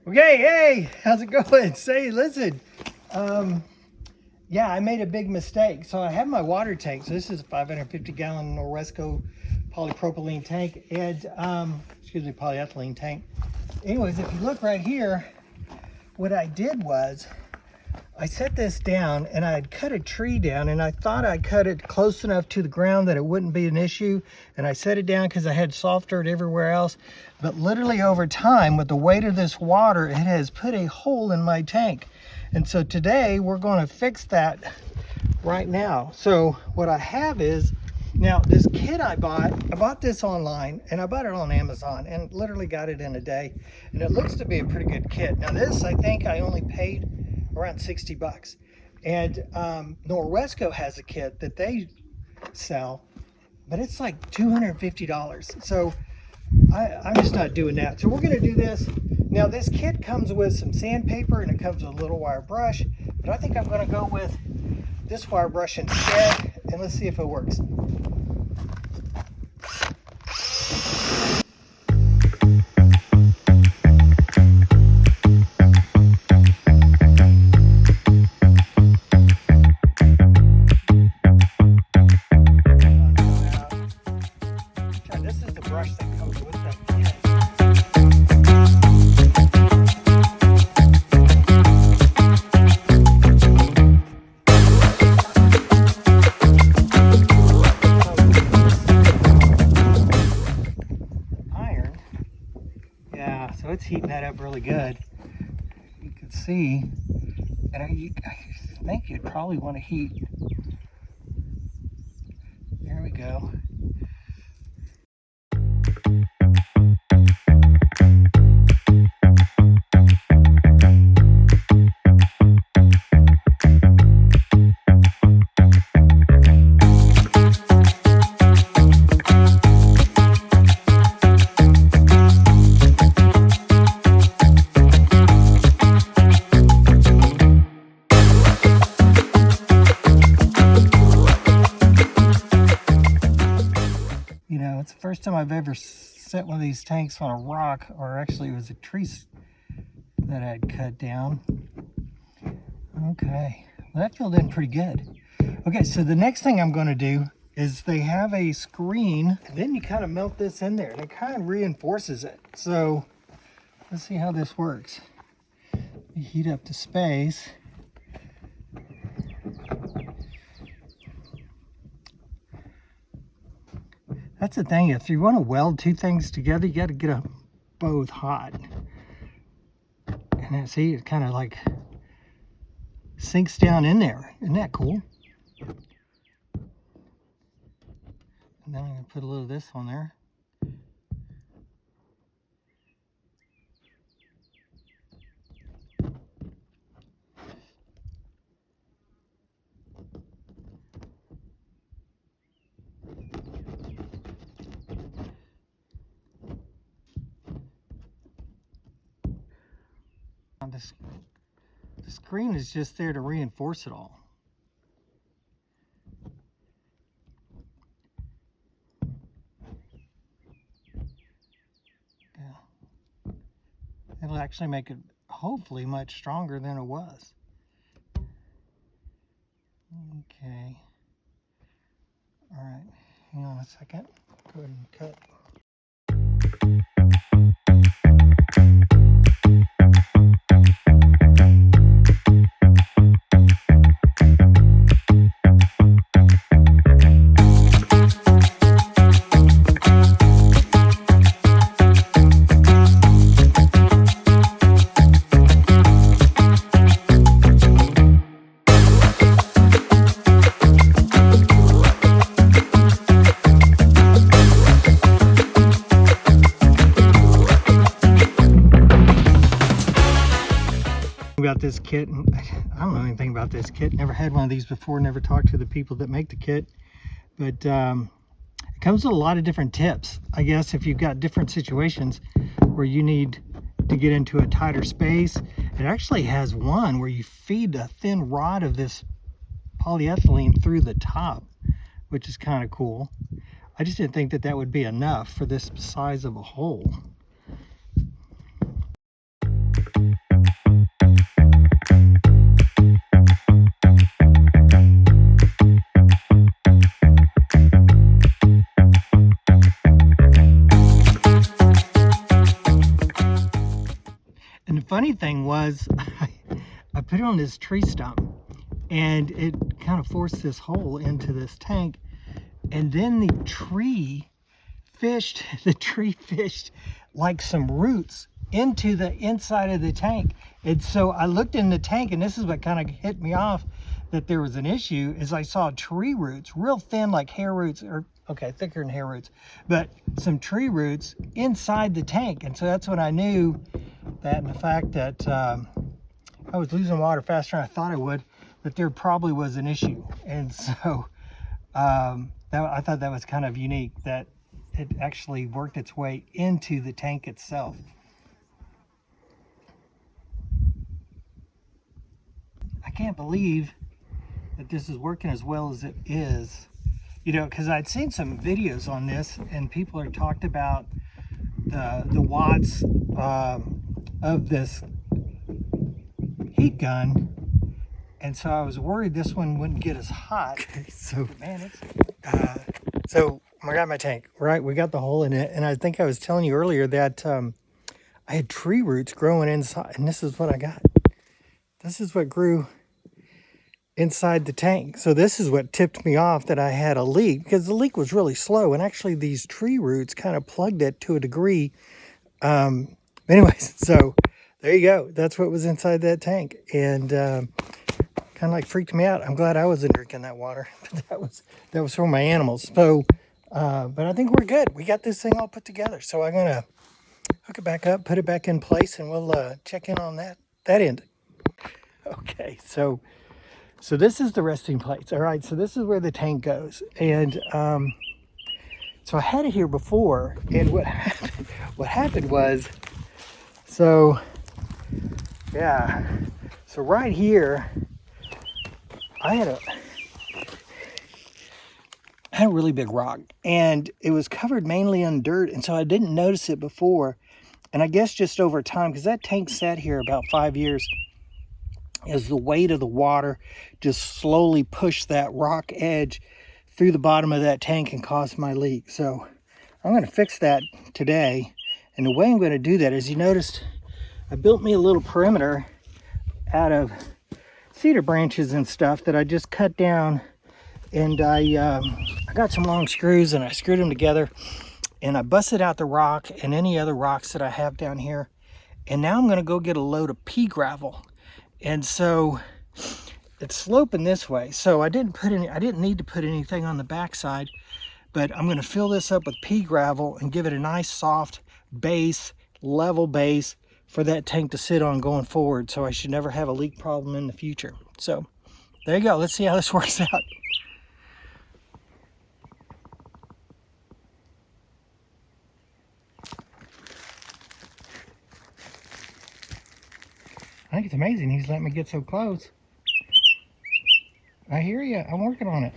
Okay, hey, how's it going? Say, listen, yeah, I made a big mistake. So I have my water tank. So this is a 550-gallon Norwesco polypropylene tank and, excuse me, polyethylene tank. Anyways, if you look right here, what I did was I set this down and I had cut a tree down and I thought I cut it close enough to the ground that it wouldn't be an issue. And I set it down because I had soft dirt everywhere else. But literally over time, with the weight of this water, it has put a hole in my tank. And so today we're going to fix that right now. So what I have is, now this kit I bought this online and I bought it on Amazon and literally got it in a day. And it looks to be a pretty good kit. Now this, I think I only paid around 60 bucks. And Norwesco has a kit that they sell, but it's like $250. So I'm just not doing that. So we're gonna do this. Now this kit comes with some sandpaper and it comes with a little wire brush, but I think I'm gonna go with this wire brush instead, and let's see if it works. This is the brush that comes with that kit. Iron. Yeah, so it's heating that up really good. You can see, and I think you'd probably want to heat. There we go. You know, it's the first time I've ever set one of these tanks on a rock, or actually it was a tree that I had cut down. Okay, well that filled in pretty good. Okay, so the next thing I'm going to do is they have a screen, and then you kind of melt this in there, and it kind of reinforces it. So let's see how this works. You heat up the space. That's the thing, if you want to weld two things together, you got to get them both hot. And then see, it kind of like sinks down in there. Isn't that cool? And then I'm going to put a little of this on there. The screen is just there to reinforce it all. Yeah. It'll actually make it hopefully much stronger than it was. Okay. All right. Hang on a second. Go ahead and cut. About this kit, and I don't know anything about this kit. Never had one of these before, never talked to the people that make the kit, but it comes with a lot of different tips. I guess if you've got different situations where you need to get into a tighter space, it actually has one where you feed a thin rod of this polyethylene through the top, which is kind of cool. I just didn't think that that would be enough for this size of a hole. And the funny thing was, I put it on this tree stump, and it kind of forced this hole into this tank. And then the tree fished like some roots into the inside of the tank. And so I looked in the tank, and this is what kind of hit me off that there was an issue, is I saw tree roots, real thin, like hair roots, or okay, thicker than hair roots, but some tree roots inside the tank. And so that's when I knew that, and the fact that I was losing water faster than I thought I would, that there probably was an issue. And so I thought that was kind of unique, that it actually worked its way into the tank itself. I can't believe that this is working as well as it is. You know, because I'd seen some videos on this, and people are talked about the watts of this heat gun, and so I was worried this one wouldn't get as hot. Okay, so man, it's so I got my tank, right? We got the hole in it, and I think I was telling you earlier that I had tree roots growing inside, and this is what I got. This is what grew inside the tank. So this is what tipped me off that I had a leak, because the leak was really slow, and actually these tree roots kind of plugged it to a degree. Anyways, so there you go. That's what was inside that tank, and kind of like freaked me out. I'm glad I wasn't drinking that water. that was for my animals. So but I think we're good. We got this thing all put together, so I'm gonna hook it back up, put it back in place, and we'll check in on that end. Okay, so this is the resting place. All right, so this is where the tank goes. And so I had it here before, and what happened was, so right here, I had a really big rock, and it was covered mainly in dirt, and so I didn't notice it before. And I guess just over time, because that tank sat here about 5 years, as the weight of the water just slowly pushed that rock edge through the bottom of that tank and caused my leak. So I'm going to fix that today. And the way I'm going to do that is, you noticed I built me a little perimeter out of cedar branches and stuff that I just cut down. And I got some long screws, and I screwed them together, and I busted out the rock and any other rocks that I have down here. And now I'm going to go get a load of pea gravel. And so it's sloping this way, so I didn't need to put anything on the backside, but I'm going to fill this up with pea gravel and give it a nice soft base, level base for that tank to sit on going forward, so I should never have a leak problem in the future. So there you go. Let's see how this works out. I think it's amazing he's letting me get so close. I hear you. I'm working on it.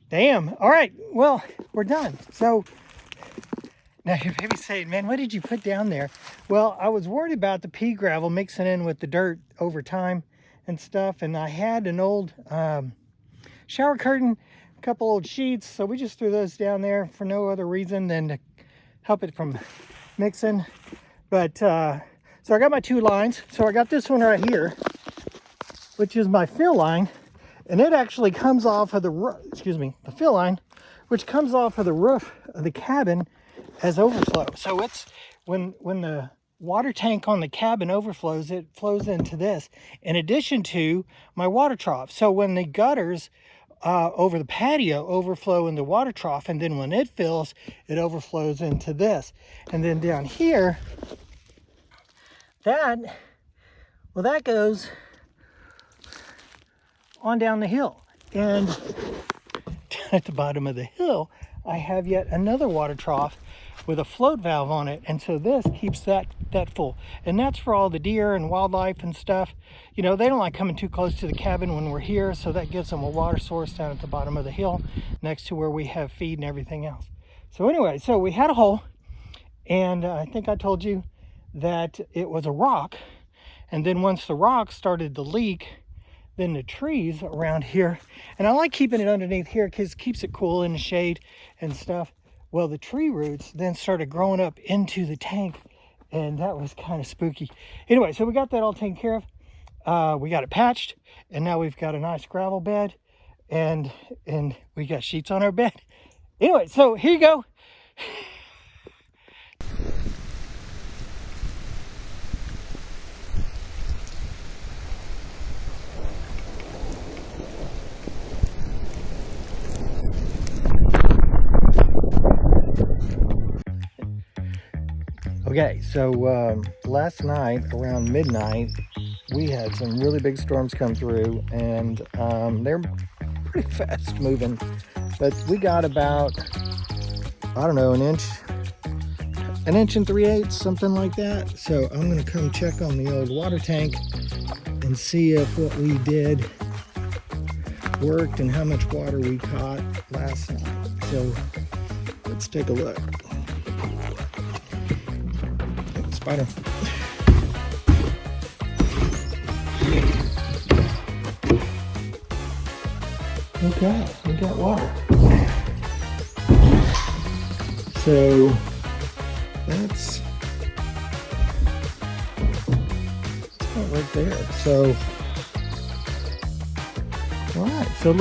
Damn. All right. Well, we're done. So now you may be saying, man, what did you put down there? Well, I was worried about the pea gravel mixing in with the dirt over time and stuff. And I had an old shower curtain, a couple old sheets. So we just threw those down there for no other reason than to help it from mixing. But so I got my two lines. So I got this one right here, which is my fill line. And it actually comes off of the roof, the fill line, which comes off of the roof of the cabin as overflow. So it's when the water tank on the cabin overflows, it flows into this in addition to my water trough. So when the gutters over the patio overflow in the water trough, and then when it fills, it overflows into this. And then down here, that goes on down the hill. And down at the bottom of the hill, I have yet another water trough with a float valve on it, and so this keeps that full. And that's for all the deer and wildlife and stuff. You know, they don't like coming too close to the cabin when we're here, so that gives them a water source down at the bottom of the hill next to where we have feed and everything else. So anyway, so we had a hole, and I think I told you that it was a rock, and then once the rock started to leak, then the trees around here, and I like keeping it underneath here because it keeps it cool in the shade and stuff. Well, the tree roots then started growing up into the tank, and that was kind of spooky. Anyway, so we got that all taken care of. We got it patched, and now we've got a nice gravel bed, and we got sheets on our bed. Anyway, so here you go. Okay, so last night around midnight, we had some really big storms come through, and they're pretty fast moving, but we got about, I don't know, an inch and 3/8, something like that. So I'm gonna come check on the old water tank and see if what we did worked and how much water we caught last night. So let's take a look. Spider. Okay, we got water. So that's right there. So all right, so